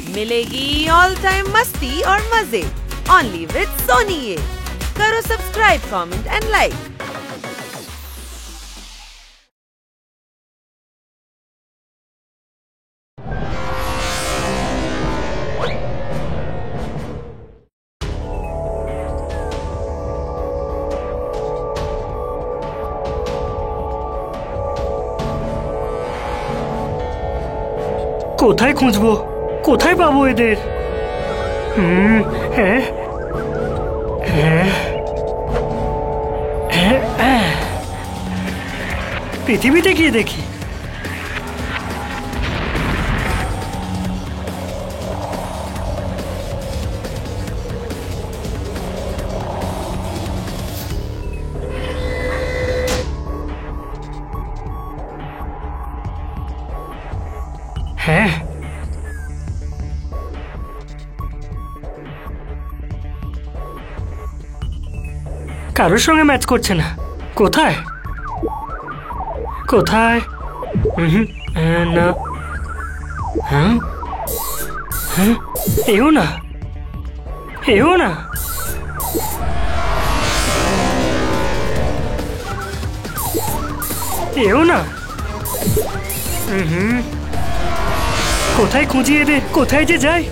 मिलेगी all time मस्ती और मजे ओनली विद सोनी। ये करो सब्सक्राइब, कमेंट एंड लाइक। কোথায় খুঁজবো, কোথায় পাবো এদের? পৃথিবীতে গিয়ে দেখি। হ্যাঁ, কারোর সঙ্গে ম্যাচ করছে না। কোথায় কোথায়? না, এও না, এও না। এও না। কোথায় খুঁজি এদের, কোথায় যে যাই?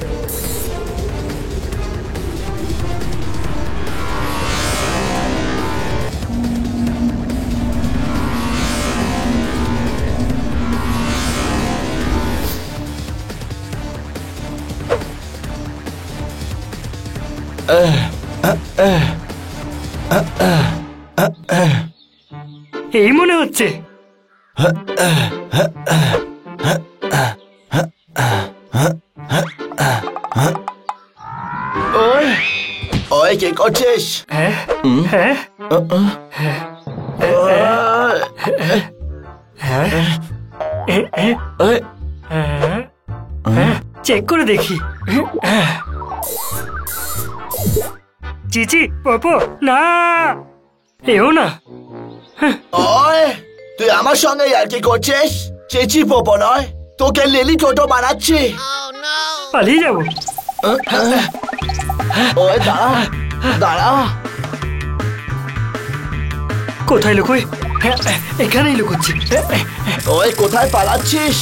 এই মনে হচ্ছে। ওই কে করছিস? চেক করে দেখি। চিচি, পপো, না, এও না। ওই তুই আমার সঙ্গে আর কি করছিস? চেঁচি পোপো নয়, তোকে লিলি টোটো বানাচ্ছি। পালিয়ে যাবো। ওই দাঁড়া দাঁড়া। কোথায় লুকোই? এখানেই লুকোচ্ছি। ওই কোথায় পালাচ্ছিস?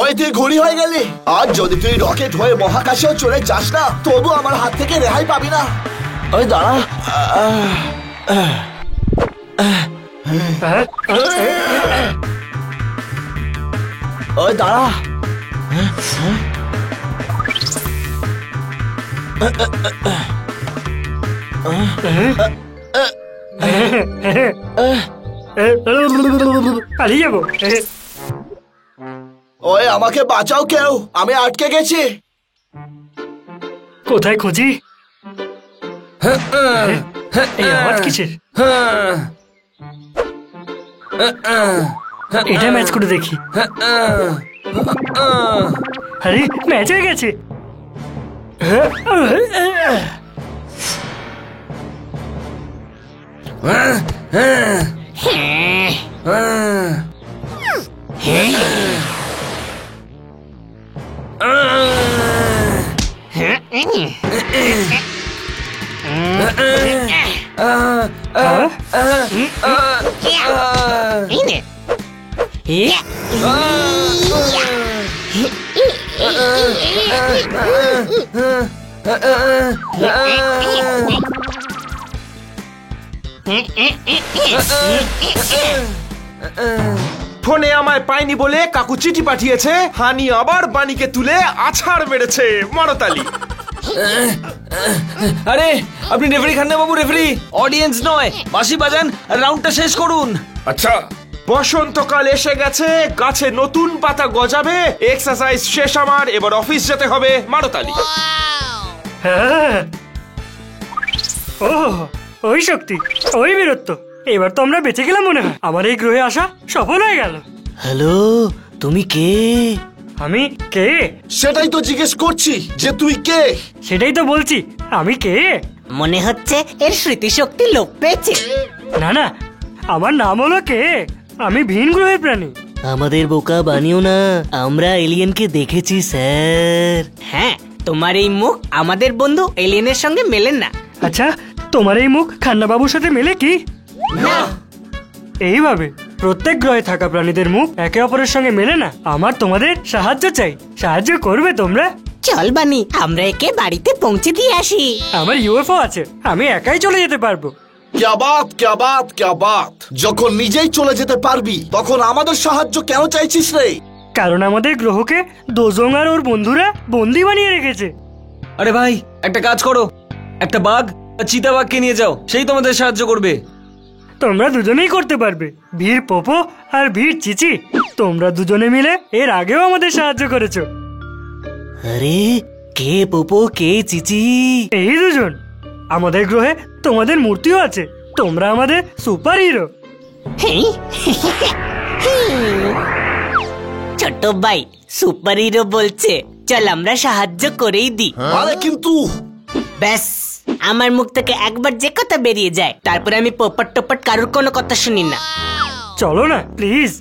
ওই তুই ঘুড়ি হয়ে গেলি। আর যদি তুই রকেট হয়ে মহাকাশেও চলে যাস না, তবু আমার হাত থেকে রেহাই পাবি না। ওই দাঁড়া। ওই দাঁড়া। পালিয়ে যাবো। ওই আমাকে বাঁচাও কেউ, আমি আটকে গেছি। কোথায় খুঁজি? এই আওয়াজ কিসের? এটা ম্যাচ করে দেখি। আরে ম্যাচ হয়ে গেছে। ফোনে আমায় পাইনি বলে কাকু চিঠি পাঠিয়েছে। হানি আবার বাণীকে তুলে আছাড় মেরেছে। মারতালি। আরে আপনি রেফারি খান্না বাবু, রেফারি, অডিয়েন্স নয়। বাঁশি বাজান, রাউন্ডটা শেষ করুন। আচ্ছা, বসন্তকাল এসে গেছে, গাছে নতুন পাতা গজাবে। এক্সারসাইজ শেষ আমার, এবার অফিস যেতে হবে। মারতালি। ও, ওই শক্তি, ওই বীরত্ব। এবার তো আমরা বেঁচে গেলাম মনে হয়। আমার এই গ্রহে আসা সফল হয়ে গেল। হ্যালো, তুমি কে? আমি কে? সেটাই তো জিজ্ঞেস করছি যে তুই কে। সেটাই তো বলছি, আমি কে? মনে হচ্ছে এর স্মৃতিশক্তি লোপ পেয়েছে। না না, আমার নাম হলো কে। আমি ভিন গ্রহের প্রাণী। আমাদের বোকা বানিও না, আমরা এলিয়েনকে দেখেছি স্যার। হ্যাঁ, তোমার এই মুখ আমাদের বন্ধু এলিয়েনের সঙ্গে মেলেন না। আচ্ছা, তোমার এই মুখ খান্না বাবুর সাথে মেলে কি? না, এইভাবে প্রত্যেক গ্রহে থাকা প্রাণীদের মুখ একে অপরের সঙ্গে মেলে না। আমার তোমাদের সাহায্য চাই, সাহায্য করবে তোমরা? চল বানি, আমরা একে বাড়িতে পৌঁছে দিয়ে আসি। আমার ইউএফও আছে, আমি একাই চলে যেতে পারবো। ক্যা বাত ক্যা বাত ক্যা বাত। যখন নিজেই চলে যেতে পারবি তখন আমাদের সাহায্য কেন চাইছিস রে? কারণ আমাদের গ্রহকে দোজং আর ওর বন্ধুরা বন্দি বানিয়ে রেখেছে। আরে ভাই, একটা কাজ করো, একটা বাঘ আর চিতাবাঘকে নিয়ে যাও, সেই তোমাদের সাহায্য করবে। তোমরা দুজনেই করতে পারবে, ভীর পোপো আর ভীর চিচি। তোমরা দুজনে মিলে এর আগেও আমাদের সাহায্য করেছো। আরে কে পোপো, কে চিচি? এই দুজন। আমাদের গ্রহে তোমাদের মূর্তিও আছে, তোমরা আমাদের সুপার হিরো। ছোট ভাই সুপার হিরো বলছে, চল আমরা সাহায্য করেই দিই। আরে কিন্তু ব্যাস, আমার মুখ থেকে একবার যে কথা বেরিয়ে যায়, তারপরে আমি পোপট টোপট কারোর কোনো কথা শুনি না। চলো না প্লিজ।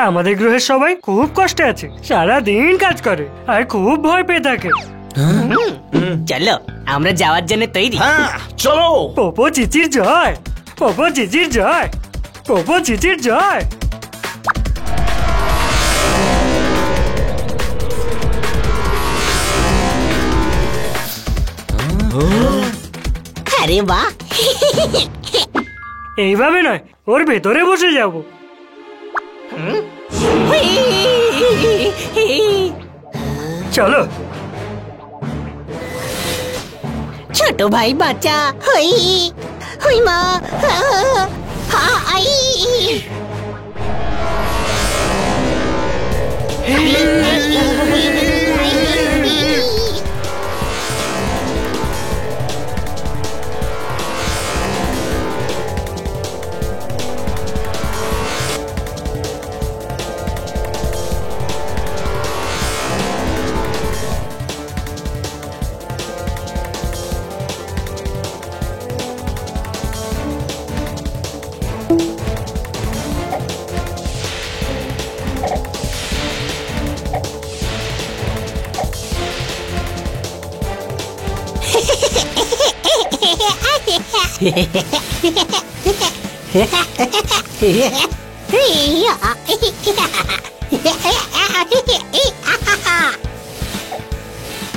আমাদের গ্রহের সবাই খুব কষ্টে আছে, সারা দিন কাজ করে আর খুব ভয় পেয়ে থাকে। চলো, আমরা যাওয়ার জন্য তৈরি। হ্যাঁ চলো। পোপো চিচির জয়, পোপো চিচির জয়, পোপো চিচির জয়। আরে বাহ, এইভাবে নয়, ওর ভেতরে বসে যাব। চলো। ছোট ভাই বাচ্চা, হই হই মা, আই।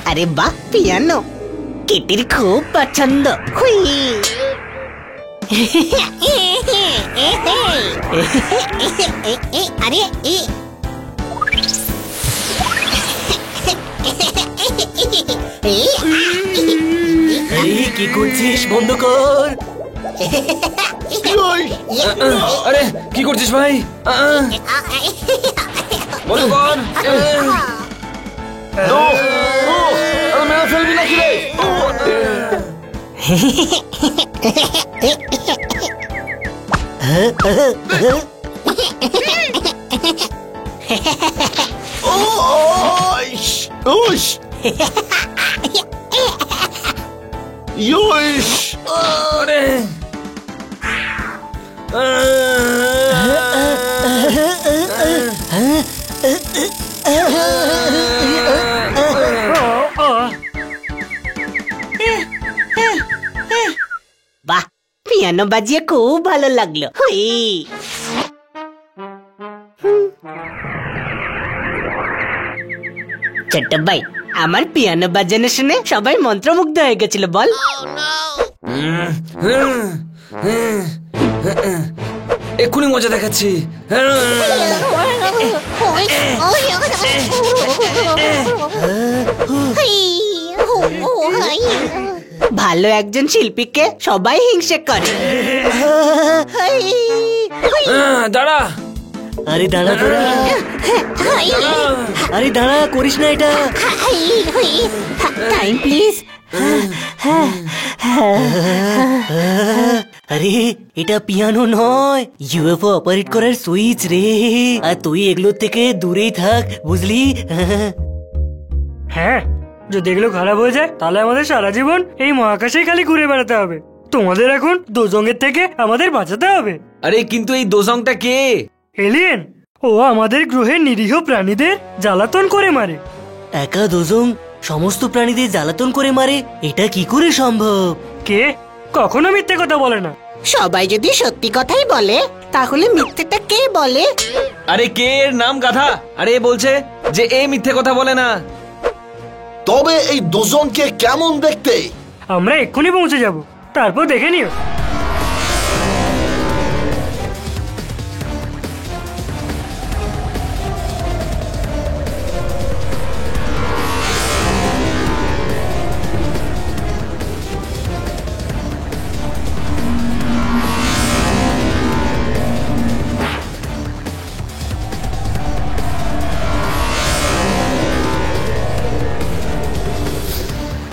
আরে বাহ, পিয়ানো কিটির খুব পছন্দ। হুই। আরে কি করছিস? বন্ধ কর। আরে কি করছিস ভাই? বলো কর। মেরে ফেলবি নাকি রে? আরে বাহ, পিয়ানো বাজিয়ে খুব ভালো লাগলো। হুই। ছোট্ট ভাই, আমার পিয়ানো বাজানো শুনে সবাই মন্ত্রমুগ্ধ হয়ে গেছিল বল। এক্ষুনি মজা দেখাচ্ছি। ভালো একজন শিল্পীকে সবাই হিংসে করে। দাঁড়া। আরে দাঁড়া তোরা, আরে দাঁড়া, করিস না এটা। Time please. আরে এটা পিয়ানো নয়, ইউএফও অপারেট করার সুইচ রে। আর তুই এগুলোর থেকে দূরেই থাক, বুঝলি? হ্যাঁ, যদি এগুলো খারাপ হয়ে যায় তাহলে আমাদের সারা জীবন এই মহাকাশেই খালি ঘুরে বেড়াতে হবে। তোমাদের এখন দোজঙ্গের থেকে আমাদের বাঁচাতে হবে। আরে কিন্তু এই দোজংটা কে? এলিয়েন, ও আমাদের গ্রহের নিরীহ প্রাণীদের জ্বালাতন করে মারে। একা দোজং সমস্ত প্রাণীদের জ্বালাতন করে মারে, এটা কি করে সম্ভব? কে? কখনো মিথ্যে কথা বলে না। সবাই যদি সত্যি কথাই বলে তাহলে মিথ্যেটা কে বলে? আরে কে এর নাম গাধা? আরে এ বলছে যে এ মিথ্যে কথা বলে না। তবে এই দুজনকে কেমন দেখতে? আমরা এক্ষুনি পৌঁছে যাব, তারপর দেখে নিও।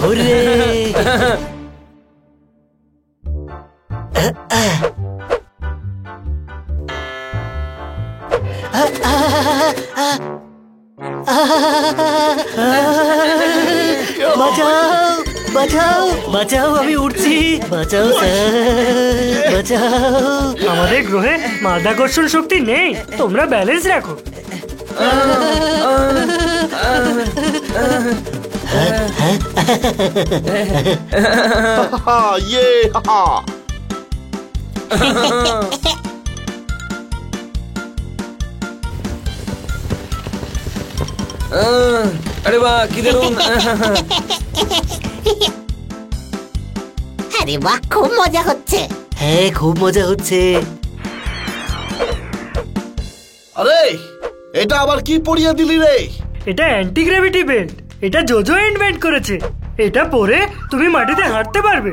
ওরে বাঁচাও বাঁচাও বাঁচাও, আমি উঠছি, বাঁচাও স্যার, বাঁচাও। আমাদের গ্রহে মাধ্যাকর্ষণ শক্তি নেই, তোমরা ব্যালেন্স রাখো। ইয়ে হা। আরে বাহ, কি দারুণ! আরে বাহ, খুব মজা হচ্ছে। হ্যাঁ, খুব মজা হচ্ছে। আরে এটা আবার কি পরিয়ে দিলি রে? এটা অ্যান্টি গ্র্যাভিটি বেল্ট, এটা জোজো ইনভেন্ট করেছে। এটা পরে তুমি মাটিতে হাঁটতে পারবে।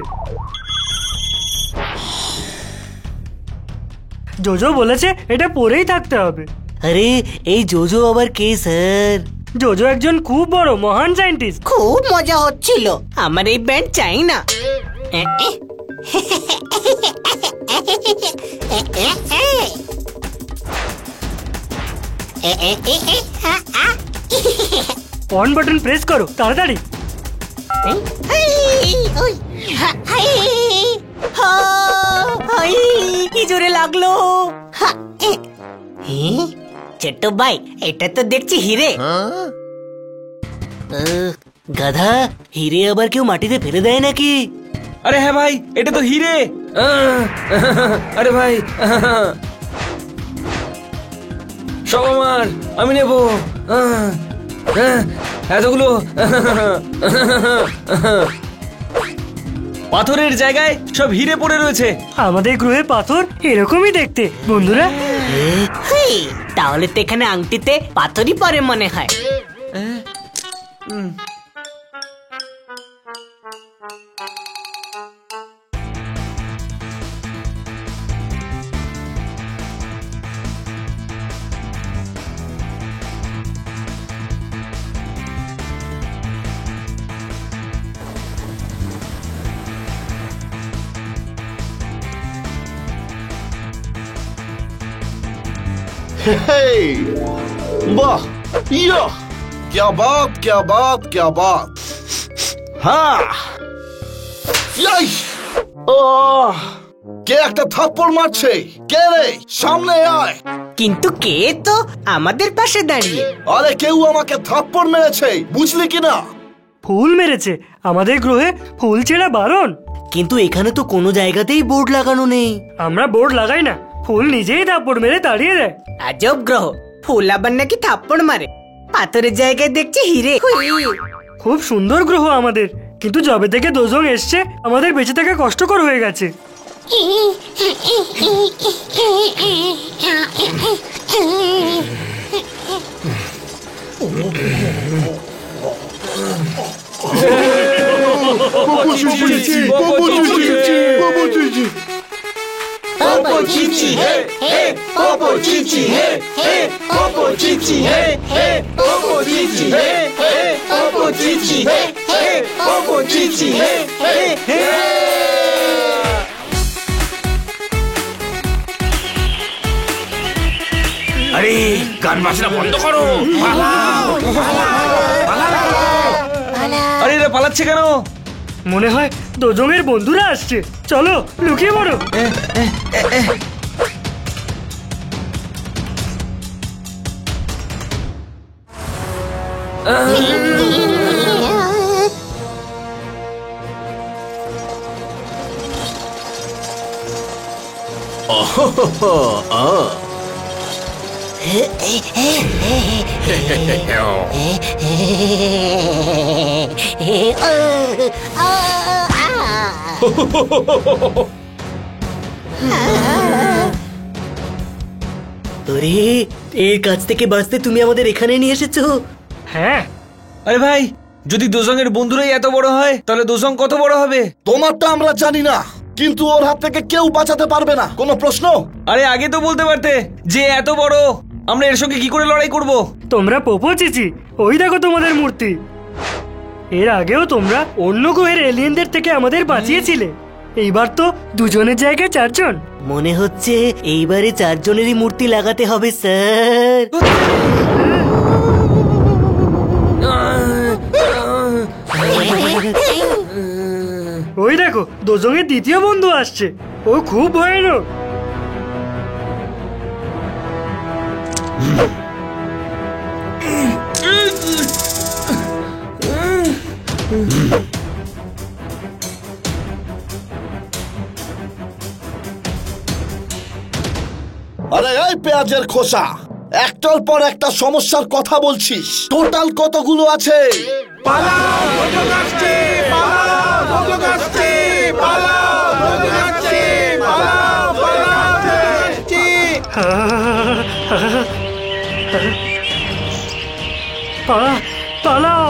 জোজো বলেছে এটা পরেই থাকতে হবে। আরে এই জোজো আবার কে স্যার? জোজো একজন খুব বড় মহান সায়েন্টিস্ট। খুব মজা হচ্ছিল। আমার এই ব্যান্ড চাই না। অন বাটন প্রেস করো তাড়াতাড়ি। কি জোরে লাগলো! ছোট্ট ভাই, এটা তো দেখছি হিরে। গাধা, হিরে আবার কেউ মাটিতে ফেলে দেয় নাকি? আরে হ্যাঁ ভাই, এটা তো হিরে। আরে ভাই, সব আমার, আমি নেব এতগুলো। পাথরের জায়গায় সব হিরে পড়ে রয়েছে। আমাদের গ্রহে পাথর এরকমই দেখতে বন্ধুরা। তাহলে তো এখানে আংটিতে পাথরই পরে মনে হয়। हे, वाह, याह, क्या बात, क्या बात, क्या बात। हाँ, ইয়াই, কে একটা থাপ্পড় মারছে? কে রে? সামনে আয়। কিন্তু কে তো আমাদের পাশে দাঁড়িয়ে? আরে কেউ আমাকে থাপ্পড় মেরেছে, বুঝলি কিনা? ফুল মেরেছে। আমাদের গ্রহে ফুল ছেঁড়া বারণ। কিন্তু এখানে তো কোনো জায়গাতেই বোর্ড লাগানো নেই। আমরা বোর্ড লাগাই না, ফুল নিজেই থাপ্পড় মেরে তাড়িয়ে দেয়। আজব গ্রহ, ফুল আবার নাকি থাপ্পড় মারে। পাথরের জায়গায় দেখছি হিরে। খুব সুন্দর গ্রহ আমাদের, কিন্তু যবে থেকে দোজং এসছে আমাদের বেঁচে থাকা কষ্টকর হয়ে গেছে। গান বাজনা বন্ধ করো, পালাও, আরে এরা পালাচ্ছে কেন? মনে হয় দোজঙের বন্ধুরা আসছে, চলো লুকিয়ে পড়ো। আরে এর কাছ থেকে বাঁচতে তুমি আমাদের এখানে নিয়ে এসেছো? হ্যাঁ, আরে ভাই, যদি দোজঙের বন্ধুরাই এত বড় হয় তাহলে দোজং কত বড় হবে? তোমারটা আমরা জানি না, কিন্তু ওর হাত থেকে কেউ বাঁচাতে পারবে না। কোনো প্রশ্ন? আরে আগে তো বলতে পারতে যে এত বড়, আমরা এর সঙ্গে কি করে লড়াই করব? তোমরা পোপো চিচি, ওই দেখো তোমাদের মূর্তি। এর আগেও তোমরা অন্য গ্রহের এলিয়েনদের থেকে আমাদের বাঁচিয়েছিলে, এইবার তো দুজনের জায়গায় চারজন। মনে হচ্ছে এইবারে 4 জনেরই মূর্তি লাগাতে হবে স্যার। ওই দেখো দোজঙের দ্বিতীয় বন্ধু আসছে, ও খুব ভয়ানক। আরে এই পেঁয়াজের খোসা, একটার পর একটা সমস্যার কথা বলছিস। টোটাল কতগুলো আছে? পালাও, দোজং আসছে, পালাও, দোজং আসছে, পালাও, দোজং আসছে, পালাও, পালাও, আসছে। পালাও।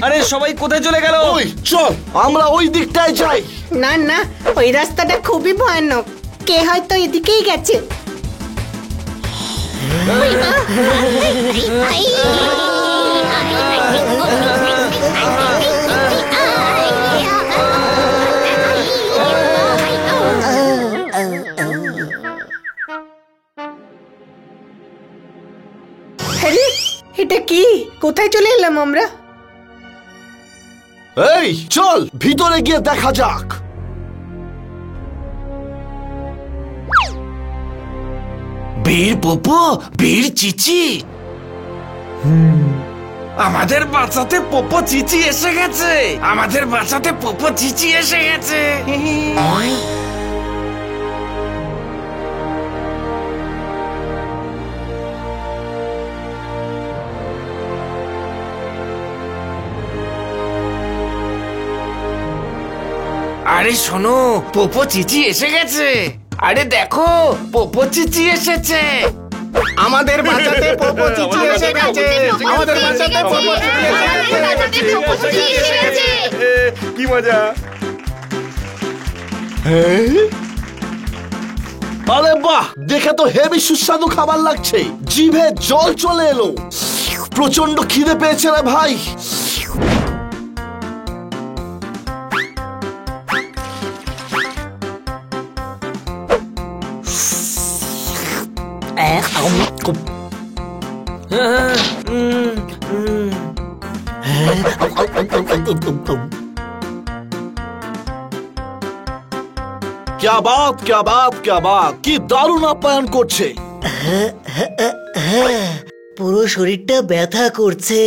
আরে সবাই কোথায় চলে গেল? ওই চল, আমরা ওই দিকটায় যাই। না না, ওই রাস্তাটা খুবই ভয়ানক, কে হয়তো এদিকেই গেছে। আরে এটা কি? কোথায় চলে এলাম আমরা? এই চল ভিতরে গিয়ে দেখা যাক। বীর পোপো, বীর চিচি, আমাদের বাঁচাতে পোপো চিচি এসে গেছে, আমাদের বাঁচাতে পোপো চিচি এসে গেছে। আরে শোনো, পোপো চিচি এসে গেছে। আরে দেখো, পোপো চিচি এসেছে। আমাদের বাঁচাতে পোপো চিচি এসে গেছে, আমাদের বাঁচাতে পোপো চিচি এসে গেছে। কি মজা! আরে বাহ, দেখে তো হেভি সুস্বাদু খাবার লাগছে, জিভে জল চলে এলো। প্রচন্ড খিদে পেয়েছে রে ভাই। क्या बात, क्या बात, क्या बात, কি দারুণ আপ্যায়ন করছে। পুরো শরীরটা ব্যথা করছে।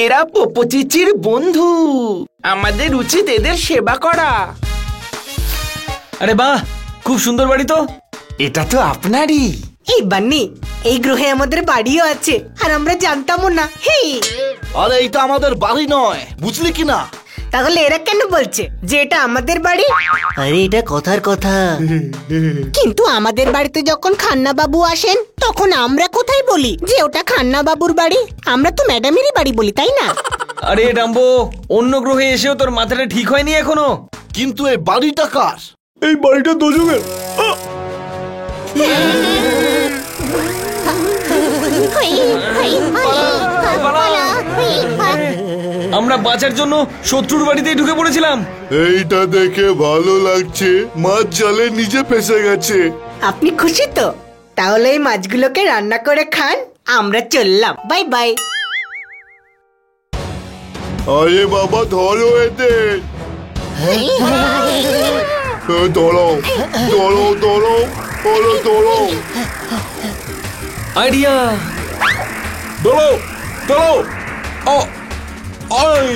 এরা পোপো চিচির বন্ধু, আমাদের উচিত এদের সেবা করা। আরে বাহ, খুব সুন্দর বাড়ি তো। এটা তো আপনারই। এই বান্নি, এই গ্রহে আমাদের বাড়িও আছে, আর আমরা জানতামও না। হে, আরে এইটা আমাদের বাড়ি নয়, বুঝলি কি না? তাহলে এরা কেন বলছে যে এটা আমাদের বাড়ি? আরে এটা কথার কথা। কিন্তু আমাদের বাড়িতে যখন খান্না বাবু আসেন তখন আমরা কোথায় বলি যে ওটা খান্না বাবুর বাড়ি? আমরা তো ম্যাডামেরই বাড়ি বলি, তাই না? আরে ডাম্বো, অন্য গ্রহে এসেও তোর মাথাটা ঠিক হয়নি এখনো। কিন্তু এই বাড়িটা কার? এই বাড়িটা দোজঙের। আমরা বাঁচার জন্য শত্রুর বাড়িতেই ঢুকে পড়েছিলাম। এইটা দেখে ভালো লাগছে, মাছ জালে নিজে ফেসে গেছে। আপনি খুশি তো? তাহলে এই মাছগুলোকে রান্না করে খান, আমরা চললাম, বাই বাই। আরে বাবা ধরো এদের, ধরো ধরো ধরো ধরো ধরো। আইডিয়া, ধরো ধরো। ও আই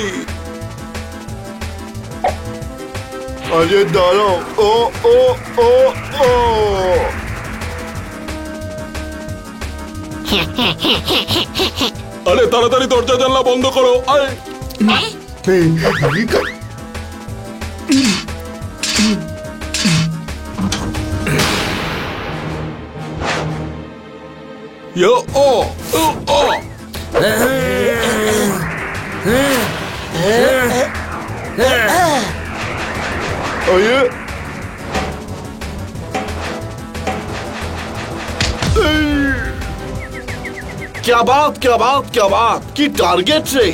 আরে দাঁড়াও, ও ও ও ও। আরে তাড়াতাড়ি দরজা জানলা বন্ধ করো। আয় Yo, oh, oh, oh. আরে क्या बात क्या बात क्या बात की टारगेट रे।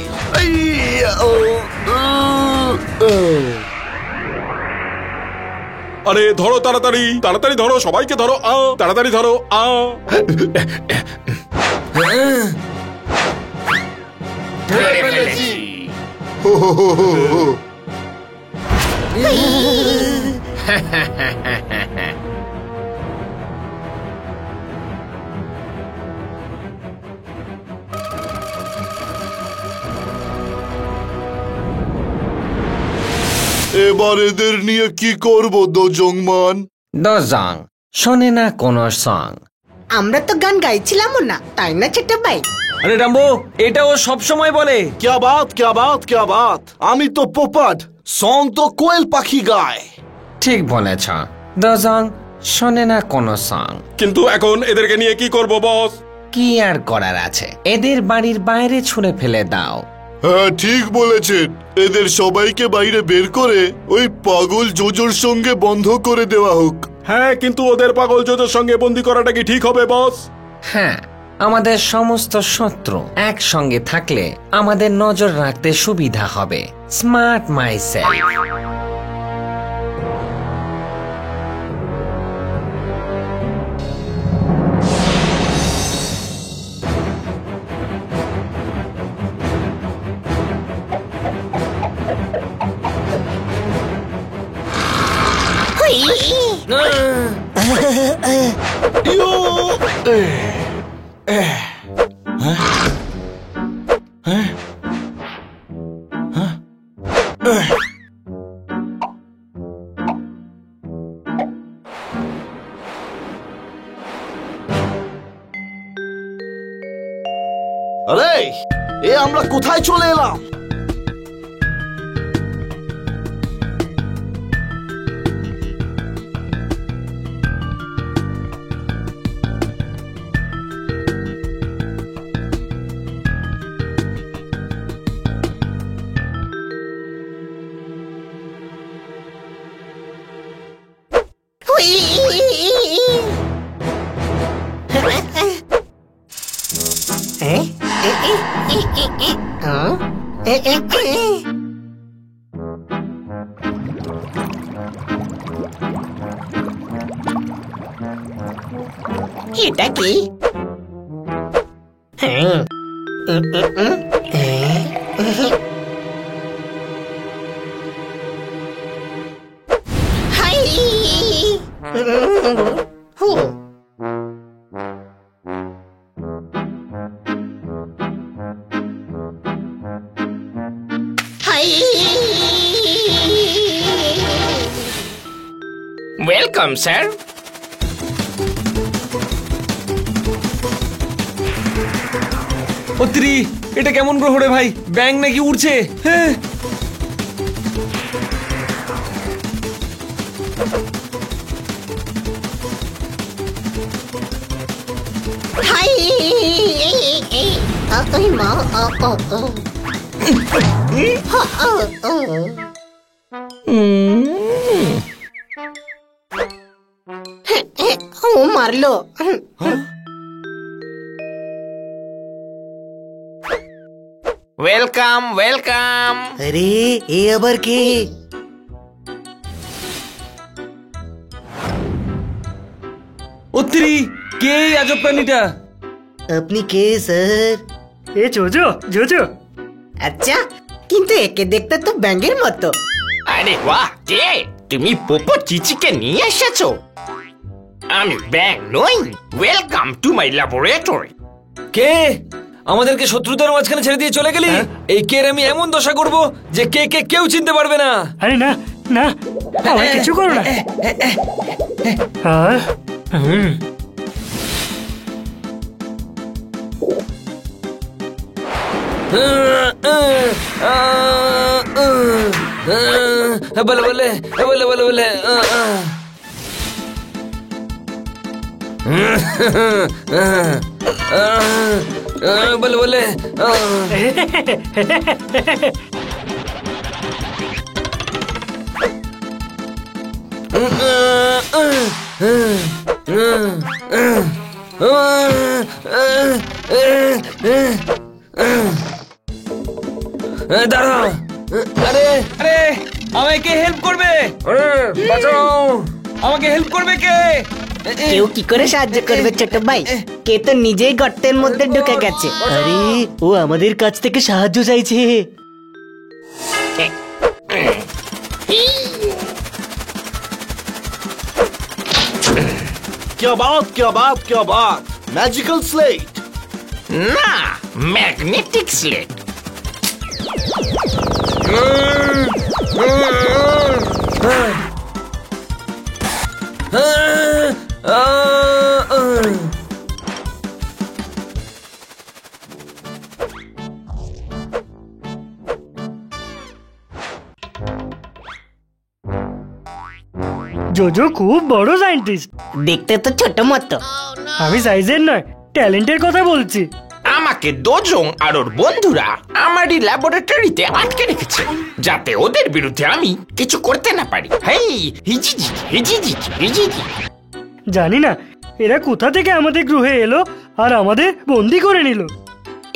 আরে ধরো তাড়াতাড়ি তাড়াতাড়ি ধরো, সবাইকে ধরো, তাড়াতাড়ি ধরো। এবার এদের নিয়ে কি করবো দোজংমান? দোজং শোনে না কোনো সং। আমরা তো গান গাইছিলামও না, তাই না ছোট ভাই? আরে রাম্বো, এটা ও সব সময় বলে। क्या बात क्या बात क्या बात, আমি তো পোপট, সং তো কোয়েল পাখি গায়। ঠিক বলেছ, দোজং শোনে না কোনো সং। কিন্তু এখন এদেরকে নিয়ে কি করব বস? কি আর করার আছে, এদের বাড়ির বাইরে ছুঁড়ে ফেলে দাও। হ্যাঁ ঠিক বলেছেন, এদের সবাইকে বাইরে বের করে ওই পাগল জোজোর সঙ্গে বন্ধ করে দেওয়া হোক। হ্যাঁ, কিন্তু ওদের পাগল জোজোর সঙ্গে বন্দি করাটা কি ঠিক হবে বস? হ্যাঁ, আমাদের সমস্ত শত্রু একসঙ্গে থাকলে আমাদের নজর রাখতে সুবিধা হবে। Smart myself. আরে এ আমরা কোথায় চলে এলাম? এটা কি? Welcome sir. অত্রি, এটা কেমন গ্রহ রে ভাই? ব্যাং নাকি উড়ছে? হ্যাঁ, ও মারলো। Welcome welcome. আরে এ আবার কে? অত্রি, কে এই আজব প্রাণীটা? আপনি কে স্যার? এ জোজো জোজো। আচ্ছা, কিন্তু একে দেখতে তো ব্যাঙের মতো। আরে বাহ, কে তুমি? পোপো চিচিকে নিয়ে এসেছো? আমি ব্যাং নই। Welcome to my laboratory. কে? আমাদেরকে শত্রুতার মাঝখানে ছেড়ে দিয়ে চলে গেলি? এই কের আমি এমন দশা করব যে কে কে কেউ চিনতে পারবে না। আরে না না, আমার কিছু করো না। হ্যাঁ, বলে বলে বলে বলে বলে বলে বলে দাঁড়াও। আরে আরে, আমাকে হেল্প করবে? বাঁচাও, আমাকে হেল্প করবে কে? কেউ কি করে সাহায্য করবে ছোট ভাই? কে তো নিজেই গর্তের মধ্যে ঢুকে গেছে। আরে ও আমাদের কাছ থেকে সাহায্য চাইছে। क्या बात मैजिकल स्लेट। না, ম্যাগনেটিক স্লেট। জোজো খুব বড় সায়েন্টিস্ট। দেখতে তো ছোট মতো। আমি সাইজের নয়, ট্যালেন্টের কথা বলছি। আমাকে দোজং আর ওর বন্ধুরা আমারই ল্যাবরেটরিতে আটকে রেখেছে, যাতে ওদের বিরুদ্ধে আমি কিছু করতে না পারি। হেই হিজিজি হিজিজি হিজিজি। জানি না এরা কোথা থেকে আমাদের গ্রহে এলো আর আমাদের বন্দি করে নিল।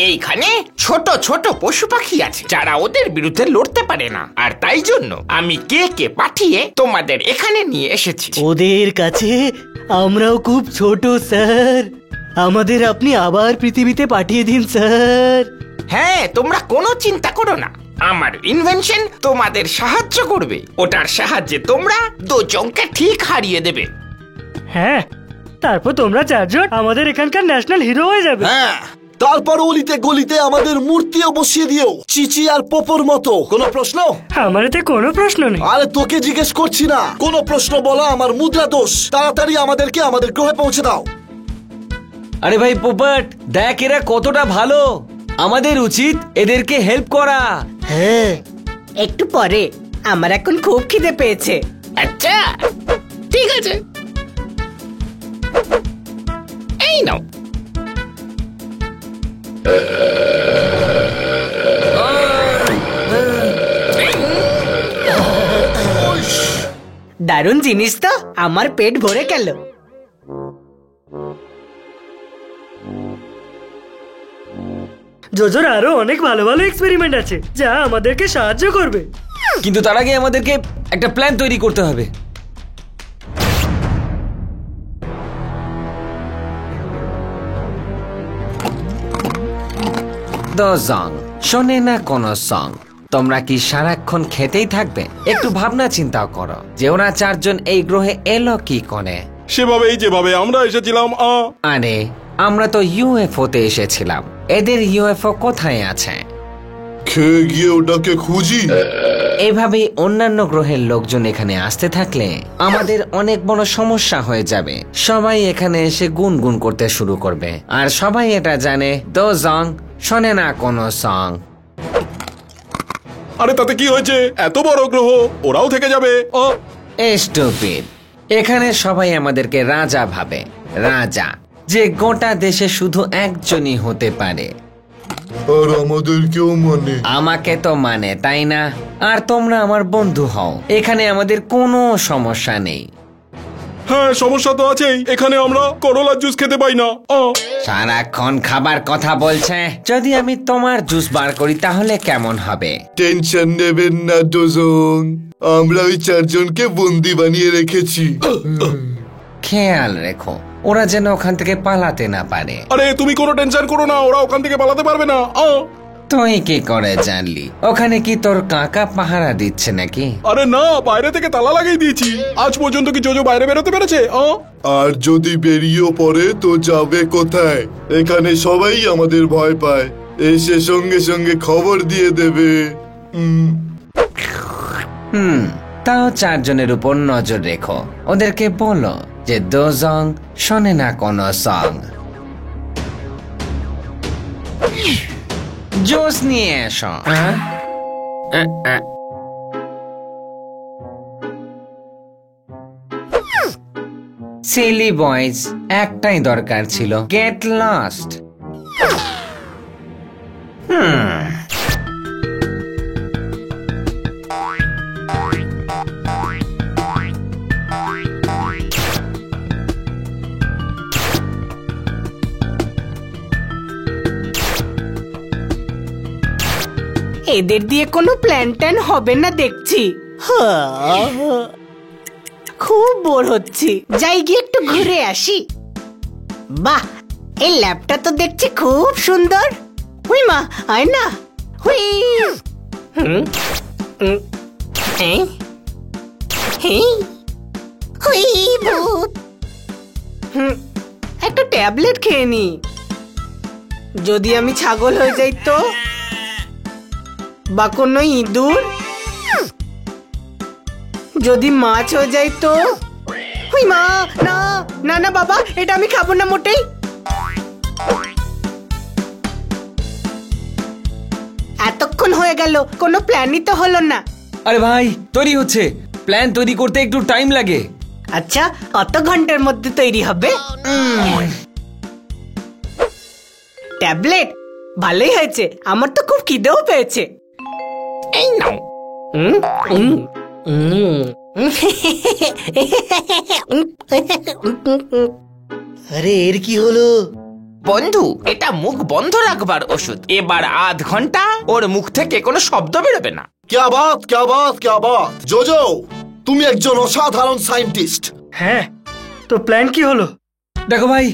এইখানে ছোট ছোট পশু পাখি আছে যারা ওদের বিরুদ্ধে লড়তে পারে না, আর তাই জন্য আমি কে পাঠিয়ে তোমাদের এখানে নিয়ে এসেছি। ওদের কাছে আমরাও খুব ছোট স্যার। আমাদের আপনি আবার পৃথিবীতে পাঠিয়ে দিন স্যার। হ্যাঁ, তোমরা কোনো চিন্তা করো না, আমার ইনভেনশন তোমাদের সাহায্য করবে। ওটার সাহায্যে তোমরা দোজংকে ঠিক হারিয়ে দেবে। হ্যাঁ, তারপর তোমরা চারজন আমাদের এখানকার ন্যাশনাল হিরো হয়ে যাবে। হ্যাঁ, তারপর অলিতে গলিতে আমাদের মূর্তিও বসিয়ে দিও, চিচি আর পোপোর মতো। কোনো প্রশ্ন? আমার এতে কোনো প্রশ্ন নেই। আরে তোকে জিজ্ঞেস করছি না, কোনো প্রশ্ন বলা আমার মুদ্রা দোষ। তাড়াতাড়ি আমাদেরকে আমাদের গ্রহে পৌঁছে দাও। আরে ভাই পোপট, দেখ এরা কতটা ভালো। আমাদের উচিত এদেরকে হেল্প করা। হ্যাঁ, একটু পরে। আমার এখন খুব খিদে পেয়েছে। আচ্ছা ঠিক আছে, এই নাও। দারুণ জিনিস তো, আমার পেট ভরে গেল। জোজোর আরো অনেক ভালো ভালো এক্সপেরিমেন্ট আছে যা আমাদেরকে সাহায্য করবে। কিন্তু তার আগে আমাদেরকে একটা প্ল্যান তৈরি করতে হবে। দোজং, শোনে না কোনো সং। তোমরা কি সারাক্ষণ খেতেই থাকবে? একটু ভাবনা চিন্তা করো যে ওরা চারজন এই গ্রহে এলো কি করে। সেভাবেই যেভাবে আমরা এসেছিলাম। আরে আমরা তো ইউএফও তে এসেছিলাম, এদের ইউএফও কোথায় আছে? খেয়ে গিয়ে ওটাকে খুঁজি। এভাবেই অন্যান্য গ্রহের লোকজন এখানে আসতে থাকলে আমাদের অনেক বড় সমস্যা হয়ে যাবে। সবাই এখানে এসে গুনগুন করতে শুরু করবে, আর সবাই এটা জানে দোজং শোনে না কোনো সং। আরে তাতে কি হয়েছে? এত বড় গ্রহ, ওরাও থেকে যাবে। স্টুপিড, এখানে সবাই আমাদেরকে রাজা ভাবে, রাজা যে গোটা দেশে শুধু একজনই হতে পারে। আর আমাদের কেউ মানে? আমাকে তো মানে, তাই না? আর তোমরা আমার বন্ধু হও, এখানে আমাদের কোনো সমস্যা নেই। হ্যাঁ সমস্যা তো আছেই, এখানে আমরা করলার জুস খেতে পাই না। সারাক্ষণ খাবার কথা বলছে। যদি আমি তোমার জুস বার করি তাহলে কেমন হবে? টেনশন নেবেন না দুজন, আমরা ওই 4 জনকে বন্দি বানিয়ে রেখেছি। খেয়াল রেখো ওরা যেন ওখান থেকে পালাতে না পারে। আরে তুমি কোনো টেনশন করো না, ওরা ওখান থেকে পালাতে পারবে না। তুই কি করে জানলি? ওখানে কি তোর কাকা পাহারা দিচ্ছে নাকি? আরে না, বাইরে থেকে তালা লাগিয়ে দিয়েছি। আজ পর্যন্ত কি জোজো বাইরে বেরোতে পেরেছে? আর যদি বেরিয়েও পড়ে তো যাবে কোথায়? এখানে সবাই আমাদের ভয় পায়, এসে সঙ্গে সঙ্গে খবর দিয়ে দেবে। তাও 4 জনের উপর নজর রেখো। ওদেরকে বলো যে দোজং শোনে না কোনো সং। জুস নিয়ে এসো। সিলি বয়েজ, একটাই দরকার ছিল, গেট লস্ট। এদের দিয়ে কোনো প্ল্যান ট্যান হবে না দেখছি। খুব বোর হচ্ছি, যাই গিয়ে একটু ঘুরে আসি। বাহ, এই ল্যাবটা তো দেখছি খুব সুন্দর। হুই মা, আয় না। হুই হুই ভূত। একটা ট্যাবলেট খেয়ে নি। যদি আমি ছাগল হয়ে যাই তো, বা কোনো ইঁদুর, যদি মাছ হয়ে যায় তো। হুই মা, না না না বাবা, এটা আমি খাবো না মোটেই। এতক্ষণ হয়ে গেল, কোনো প্ল্যানই তো হলো না। আরে ভাই, তৈরি হচ্ছে। প্ল্যান তৈরি করতে একটু টাইম লাগে। আচ্ছা, কত ঘন্টার মধ্যে তৈরি হবে? ট্যাবলেট ভালোই হয়েছে, আমার তো খুব খিদেও পেয়েছে। এই নাও। আরে এর কি হলো? বন্ধু, এটা মুখ বন্ধ রাখবার ওষুধ। এবার আধ ঘন্টা ওর মুখ থেকে কোনো শব্দ বেরোবে না। ক্যা বাত ক্যা বাত ক্যা বাত। জোজো, তুমি একজন অসাধারণ সায়েন্টিস্ট। হ্যাঁ, তো প্ল্যান কি হলো? দেখো ভাই,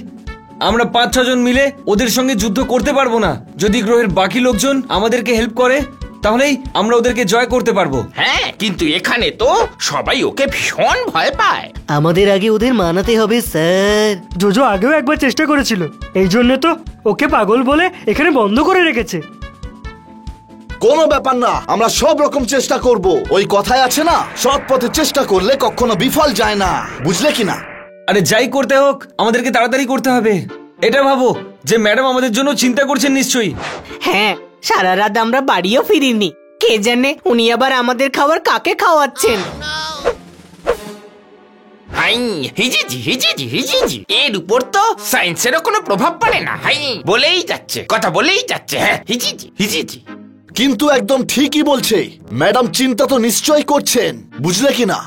আমরা 5-6 জন মিলে ওদের সঙ্গে যুদ্ধ করতে পারবো না। যদি গ্রহের বাকি লোকজন আমাদেরকে হেল্প করে তাহলেই আমরা ওদেরকে জয় করতে পারবো। হ্যাঁ, কিন্তু এখানে তো সবাই ওকে ভীষণ ভয় পায়। আমাদের আগে ওদের মানাতে হবে স্যার। জোজো আগেও একবার চেষ্টা করেছিল, এই জন্য তো ওকে পাগল বলে এখানে বন্ধ করে রেখেছে। কোনো ব্যাপার না, আমরা সব রকম চেষ্টা করব। ওই কথায় আছে না, সৎ পথে চেষ্টা করলে কখনো বিফল যায় না, বুঝলে কিনা? আরে যাই করতে হোক, আমাদেরকে তাড়াতাড়ি করতে হবে। এটা ভাবো যে ম্যাডাম আমাদের জন্য চিন্তা করছেন নিশ্চয়ই। হ্যাঁ, সারা রাত আমরা বাড়িও ফিরিনি। কে জানে উনি আবার আমাদের খাবার কাকে খাওয়াচ্ছেন। হাই, হিজিজি হিজিজি হিজিজি। এর উপর তো সায়েন্সেরও কোনো প্রভাব পড়ে না। হাই বলেই যাচ্ছে, কথা বলেই যাচ্ছে। হ্যাঁ, হিজিজি হিজিজি। কিন্তু একদম ঠিকই বলছে ম্যাডাম, চিন্তা তো নিশ্চয়ই করছেন, বুঝলে কিনা?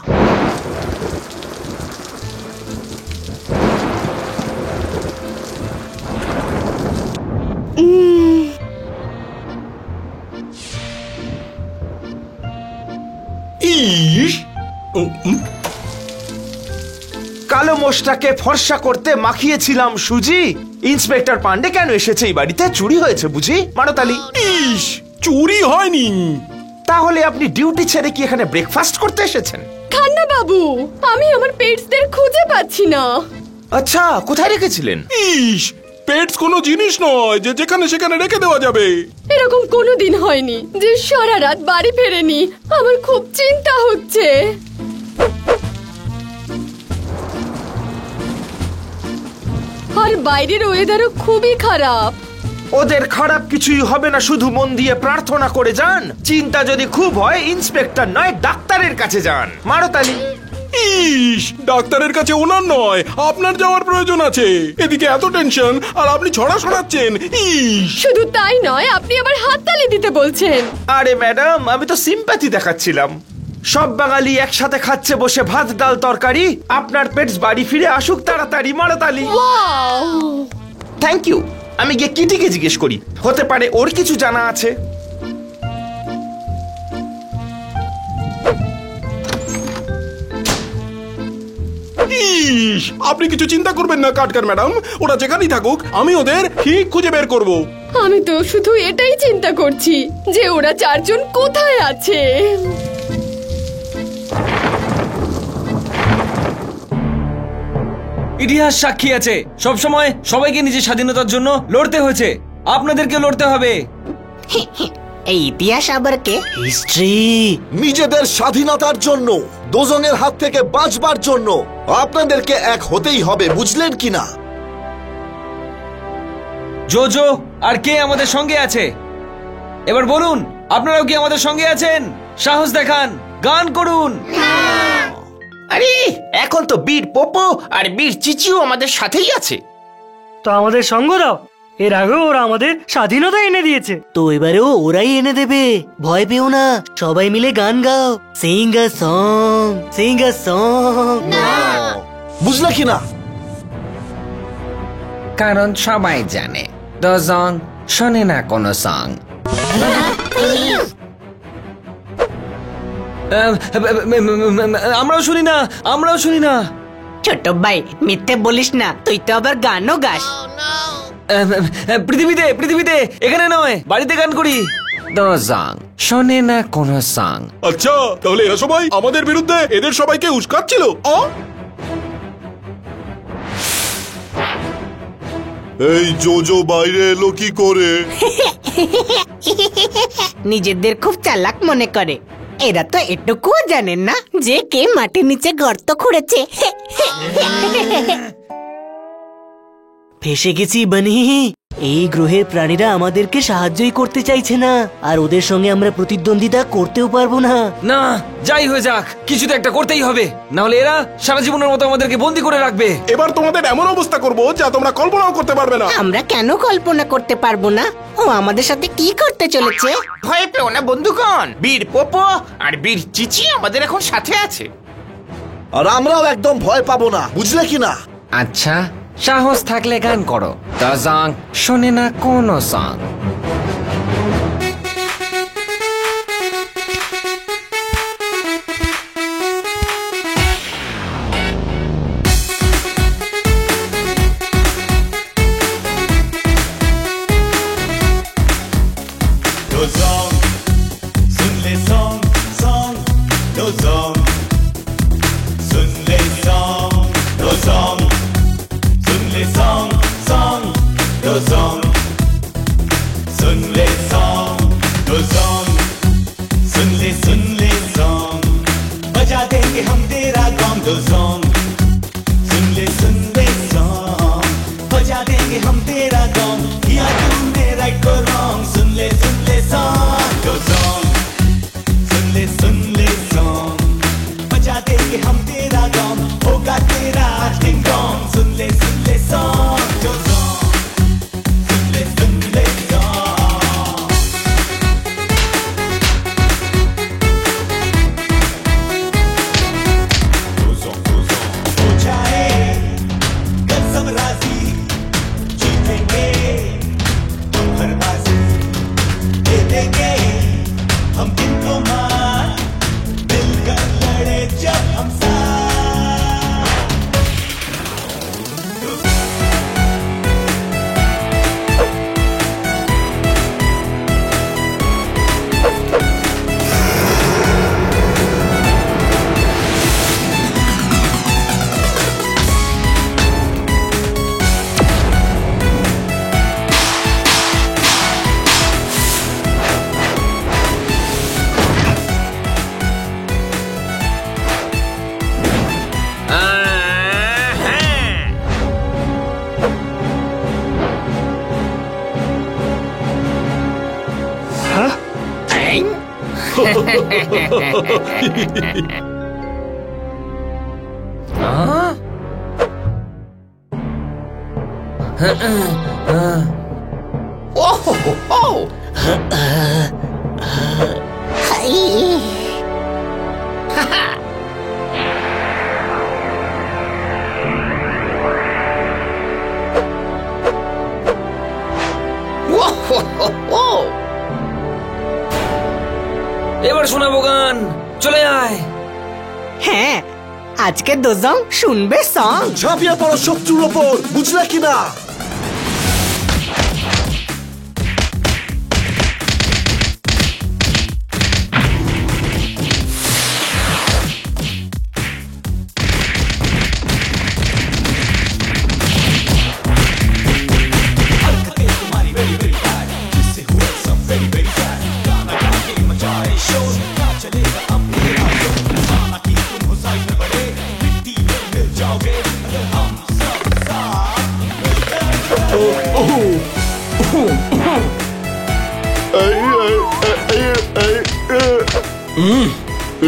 কালো মোষটাকে ফর্সা করতে মাখিয়েছিলাম সুজি। ইন্সপেক্টর পান্ডে কেন এসেছে এই বাড়িতে? চুরি হয়েছে বুঝি? মারতালি। ইস, চুরি হয়নি। তাহলে আপনি ডিউটি ছেড়ে কি এখানে ব্রেকফাস্ট করতে এসেছেন? খান্না বাবু, আমি আমার পেটসদের খুঁজে পাচ্ছি না। আচ্ছা, কোথায় রেখেছিলেন? ইস, পেটস কোনো জিনিস নয় যে যেখানে সেখানে রেখে দেওয়া যাবে। এরকম কোনোদিন হয়নি যে সারা রাত বাড়ি ফেরেনি। আমার খুব চিন্তা হচ্ছে। আর বাইরের ওয়েদারও খুবই খারাপ। ওদের খারাপ কিছুই হবে না, শুধু মন দিয়ে প্রার্থনা করে যান। চিন্তা যদি খুব হয় ইন্সপেক্টর নয় ডাক্তারের কাছে যান। মারতালি। ইস, ডাক্তারের কাছে ওনার নয়, আপনার যাওয়ার প্রয়োজন আছে। এদিকে এত টেনশন আর আপনি ছড়া ছড়াচ্ছেন। ইস, শুধু তাই নয়, আপনি আবার হাততালি দিতে বলছেন। আরে ম্যাডাম, আমি তো সিম্প্যাথি দেখাচ্ছিলাম। সব বাঙালি একসাথে খাচ্ছে বসে ভাত ডাল তরকারি। আপনার পেটস বাড়ি ফিরে আসুক তাড়াতাড়ি, মারাতালি। Thank you. আমি গিয়ে কিটিকে জিজ্ঞেস করি, হতে পারে ওর কিছু জানা আছে। ইস, আপনি কিছু চিন্তা করবেন না কাটকার ম্যাডাম, ওরা যেখানেই থাকুক আমি ওদের ঠিক খুঁজে বের করব। আমি তো শুধু এটাই চিন্তা করছি যে ওরা চারজন কোথায় আছে। ইতিহাস সাক্ষী আছে, সব সময় সবাইকে নিজের স্বাধীনতার জন্য লড়তে হয়েছে, আপনাদেরকে লড়তে হবে। এই ইতিহাস আবার কে? হিস্ট্রি। নিজেদের স্বাধীনতার জন্য, দোজনের হাত থেকে বাঁচবার জন্য আপনাদেরকে এক হতেই হবে, বুঝলেন কিনা? জো আর কে আমাদের সঙ্গে আছে? এবার বলুন, আপনারাও কি আমাদের সঙ্গে আছেন? সাহস দেখান, গান করুন। আরে এখন তো বীর পোপো আর বীর চিচিও আমাদের সাথেই আছে। তো আমাদের সঙ্গ দাও, এর আগেও ওরা আমাদের স্বাধীনতা এনে দিয়েছে। তো এবারেও ওরাই এনে দেবে, ভয় পেও না। সবাই মিলে গান গাও, Singh a song, Singh a song. বুঝলে কিনা? কারণ সবাই জানে দোজং শোনে না কোনো সং। আমরাও শুনি না, আমরাও শুনি না। ছোট ভাই মিথ্যে বলিস না, তুই তো আবার গানও গাস। পৃথিবীতে এখানে নয়, বাড়িতে গান করি। দোজং শোনে না কোনো সং। আচ্ছা, তাহলে এরা সবাই আমাদের বিরুদ্ধে এদের সবাইকে উস্কাচ্ছিল। এই জোজো বাইরে এলো কি করে? নিজেদের খুব চালাক মনে করে। এরা তো এটুকুও জানেন না যে কে মাটির নিচে গর্ত খুঁড়েছে। ফেসে গেছি বানি। এই গ্রহের প্রাণীরা আমাদেরকে সাহায্যই করতে চাইছে না, আর ওদের সঙ্গে আমরা প্রতিদ্বন্দ্বিতা করতেও পারবো না। না, যাই হয়ে যাক, কিছু তো একটা করতেই হবে, না হলে এরা সারা জীবনের মতো আমাদেরকে বন্দি করে রাখবে। এবার তোমাদের এমন অবস্থা করব যা তোমরা কল্পনাও করতে পারবে না। আমরা কেন কল্পনা করতে পারবো না? ও আমাদের সাথে কি করতে চলেছে? ভয় পেও না বন্ধুগণ, বীর পোপো আর বীর চিচি আমাদের এখন সাথে আছে। আর আমরাও একদম ভয় পাবো না, বুঝলে কিনা? আচ্ছা, সাহস থাকলে গান করো। দোজং শোনে না কোনো song. Dozong, sun le song, song, dozong, sun le song, dozong, sun le song, song, dozong, sun le song, dozong, sun le song, बजा देंगे हम तेरा gong dozong, sun le song, बजा देंगे हम तेरा गॉन्ग, किया तुमने राइट को रॉन्ग, सुन ले song goes on, सुन ले song, बजा देंगे हम तेरा गम, होगा तेरा डिंग डोंग, सुन ले song goes on, सुन ले song goes on, हो जाए कल सब राजी, जीतेंगे हम हर बाजी, देंगे हम किनको मार, मिलकर लड़े जब हम চলে আয়। হ্যাঁ, আজকে দোজং শুনবে সং। ঝাঁপিয়ে পড়ো শত্রুর ওপর, বুঝলে কিনা?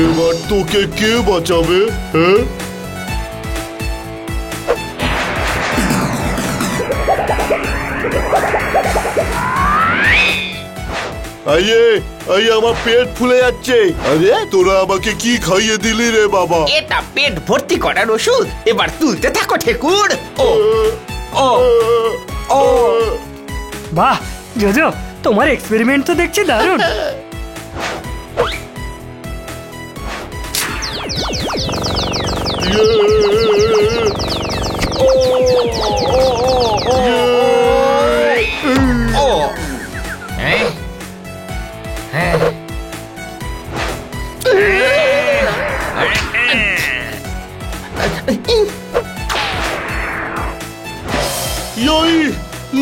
এবার তোকে কে বাঁচাবে? হ্যাঁ, আমার পেট ফুলে যাচ্ছে। আরে তোরা আমাকে কি খাইয়ে দিলি রে বাবা? এটা পেট ভর্তি করার ওষুধ। এবার তুলতে থাকো ঠেকুর। ও ও ও বাহ জোজো, তোমার এক্সপেরিমেন্ট তো দেখছি দারুণ।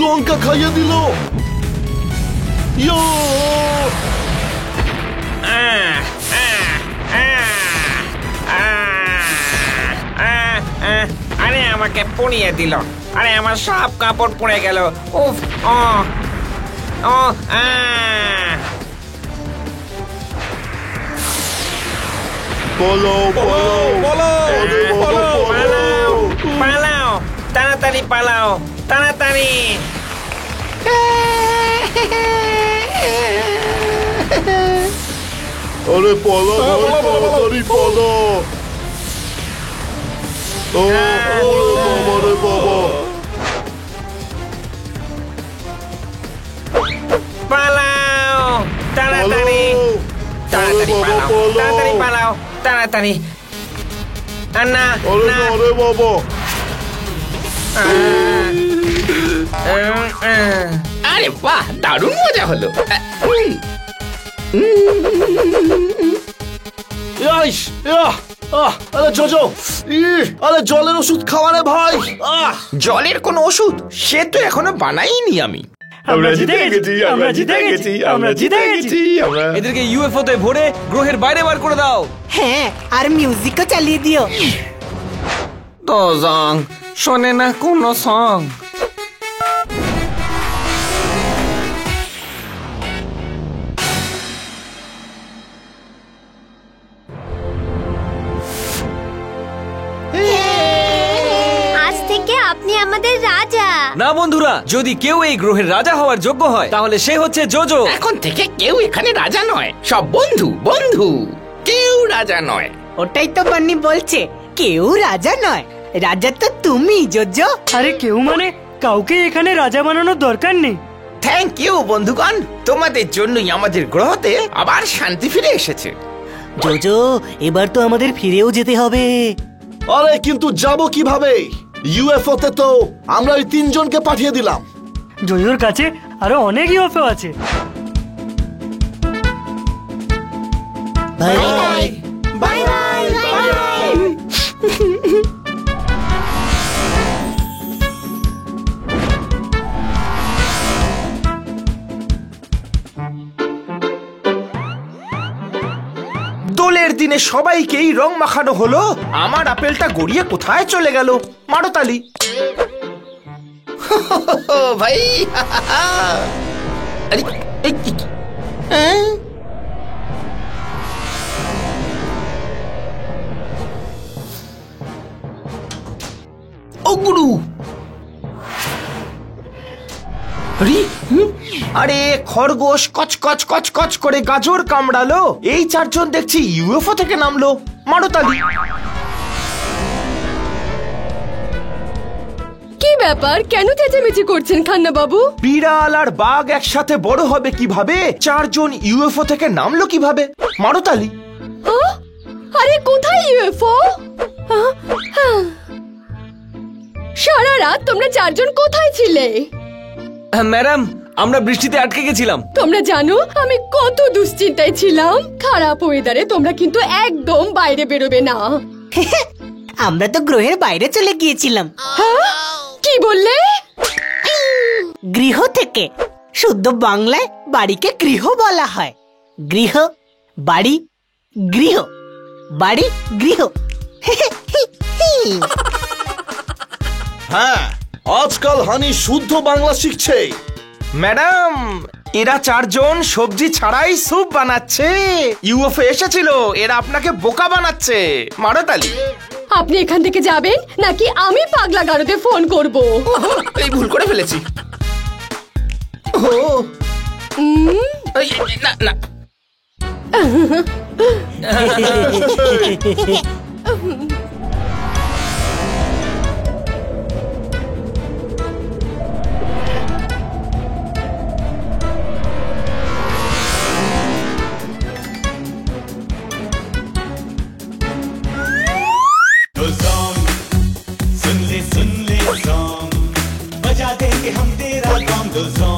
লঙ্কা খাইয়ে দিল। আরে আমাকে পুড়িয়ে দিল। আরে আমার সব কাপড় পুড়ে গেল। উফ, ও ও পালাও, তাড়াতাড়ি পালাও, তাড়াতাড়ি। আরে পালা ভাই, তাড়াতাড়ি পালা। ও বাবা রে বাবা, পালাও, তাড়াতাড়ি, তাড়াতাড়ি পালাও, তাড়াতাড়ি পালাও, তাড়াতাড়ি। না আরে বাবা, আরে বাহ, দারুণ মজা হলো। আরে জোজো, আরে জলের ওষুধ খাওয়ারে ভাই। জলের কোন ওষুধ? সে তো এখনো বানাইনি আমি। আমরা জিতে গেছি, আমরা জিতে গেছি, আমরা জিতে গেছি। এদেরকে ইউএফও তে ভরে গ্রহের বাইরে বার করে দাও। হ্যাঁ, আর মিউজিকও চালিয়ে দিও। দোজং শোনে না কোনো সং। আজ থেকে আপনি আমাদের রাজা। না বন্ধুরা, যদি কেউ এই গ্রহের রাজা হওয়ার যোগ্য হয় তাহলে সে হচ্ছে জোজো। এখন থেকে কেউ এখানে রাজা নয়, সব বন্ধু বন্ধু, কেউ রাজা নয়। ওটাই তো বান্নি বলছে, কেউ রাজা নয়, রাজা তো তুমি জোজো। আরে কেউ মানে কাউকে এখানে রাজা বানানোর দরকার নেই। থ্যাংক ইউ বন্ধুগণ, তোমাদের জন্যই আমাদের গ্রহতে আবার শান্তি ফিরে এসেছে। জোজো, এবার তো আমাদের ফিরেও যেতে হবে। আরে কিন্তু যাব কিভাবে? ইউএফও তে তো আমরা ওই 3 জনকে পাঠিয়ে দিলাম। জোজোর কাছে আরো অনেক ইউএফও আছে। Bye bye bye bye bye. দোলের দিনে সবাইকেই রং মাখানো হলো, আমার আপেলটা গড়িয়ে কোথায় চলে গেল? মারো তালি। ভাই, আরে এই কি? ও গুরু, আরে খরগোশ কচকচ কচকচ করে গাজর কামড়ালো, এই 4 জন দেখছি ইউএফও থেকে নামলো। মারো তালি। কি ব্যাপার, কেন চেঁচামেচি করছেন খান্না বাবু? বিড়াল আর বাঘ একসাথে বড় হবে কিভাবে? 4 জন ইউএফও থেকে নামলো কিভাবে? মারো তালি। আরে কোথায় ইউএফও? সারা রাত তোমরা চারজন কোথায় ছিলে? ম্যাডাম, আমরা বৃষ্টিতে আটকে গেছিলাম। তোমরা জানো আমি কত দুশ্চিন্তায় ছিলাম। খারাপ ওয়েদারে তোমরা কিন্তু একদম বাইরে বেরোবে না। আমরা তো গ্রহের বাইরে চলে গিয়েছিলাম। কি বললে? গৃহ থেকে। শুদ্ধ বাংলায় বাড়িকে গৃহ বলা হয়। গৃহ, বাড়ি, গৃহ, বাড়ি, গৃহ। হ্যাঁ, আজকাল হানি শুদ্ধ বাংলা শিখছে। ম্যাডাম, এরা চারজন সবজি ছাড়াই স্যুপ বানাচ্ছে। ইউএফও এসেছিল, এরা আপনাকে বোকা বানাচ্ছে। মারো তালি। আপনি এখান থেকে যাবেন নাকি আমি পাগলা গারদে ফোন করব? এই ভুল করে ফেলেছি। না না, दो सॉन्ग सुन ले सॉन्ग बजा देंगे हम तेरा गॉन्ग दो सॉन्ग